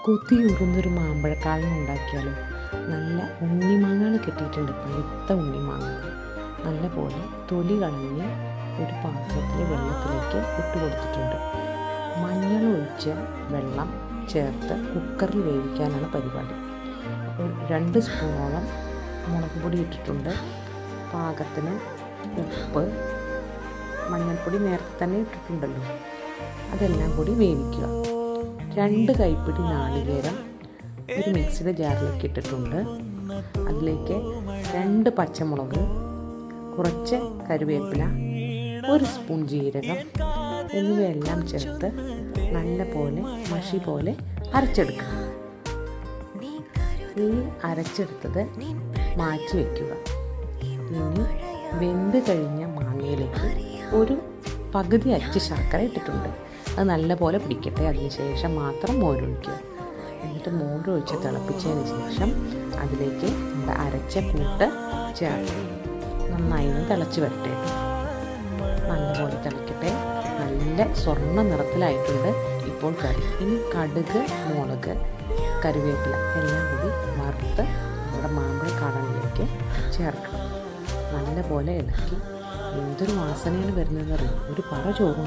കൊതിയൂറുന്നൊരു മാമ്പഴക്കാലം ഉണ്ടാക്കിയാലും നല്ല ഉണ്ണിമാങ്ങകൾ കിട്ടിയിട്ടുണ്ട്. പഴുത്ത ഉണ്ണിമാങ്ങകൾ നല്ല പോലെ തൊലി കളഞ്ഞ് ഒരു പാത്രത്തിലെ വെള്ളത്തിലേക്ക് ഇട്ട് കൊടുത്തിട്ടുണ്ട്. മഞ്ഞൾ ഒഴിച്ച വെള്ളം ചേർത്ത് കുക്കറിൽ വേവിക്കാനാണ് പരിപാടി. 2 സ്പൂണോളം മുളക് പൊടി ഇട്ടിട്ടുണ്ട്. പാകത്തിന് ഉപ്പ്, മഞ്ഞൾപ്പൊടി നേരത്തെ തന്നെ ഇട്ടിട്ടുണ്ടല്ലോ, അതെല്ലാം കൂടി വേവിക്കുക. 2 കൈപ്പിടി നാളികേരം ഒരു മിക്സിയുടെ ജാറിലേക്ക് ഇട്ടിട്ടുണ്ട്. അതിലേക്ക് 2 പച്ചമുളക്, കുറച്ച് കറിവേപ്പില, 1 സ്പൂൺ ജീരകം എന്നിവയെല്ലാം ചേർത്ത് നല്ല പോലെ മഷി പോലെ അരച്ചെടുക്കുക. ഈ അരച്ചെടുത്തത് മാറ്റി വയ്ക്കുക. ഇനി വെന്ത് കഴിഞ്ഞ മാങ്ങയിലേക്ക് ഒരു പകുതി അച്ച് ശർക്കര ഇട്ടിട്ടുണ്ട്. അത് നല്ലപോലെ പിടിക്കട്ടെ. അതിനുശേഷം മാത്രം മോരൊഴിക്കുക. എന്നിട്ട് മോരൊഴിച്ച് തിളപ്പിച്ചതിന് ശേഷം അതിലേക്ക് നമ്മുടെ അരച്ച കൂട്ട് ചേർത്ത് നന്നായി തിളച്ച് വരട്ടെ. നല്ലപോലെ തിളക്കട്ടെ. നല്ല സ്വർണ്ണ നിറത്തിലായിട്ടുണ്ട് ഇപ്പോൾ കറി. ഇനി കടുക്, മുളക്, കറിവേപ്പില എല്ലാം കൂടി വറുത്ത് നമ്മുടെ മാമ്പഴക്കാടനിലേക്ക് ചേർക്കണം. നല്ലപോലെ ഇളക്കി എന്തൊരു വാസനയാണ് വരുന്നതെന്നറിയാം. ഒരു പറ ചോറും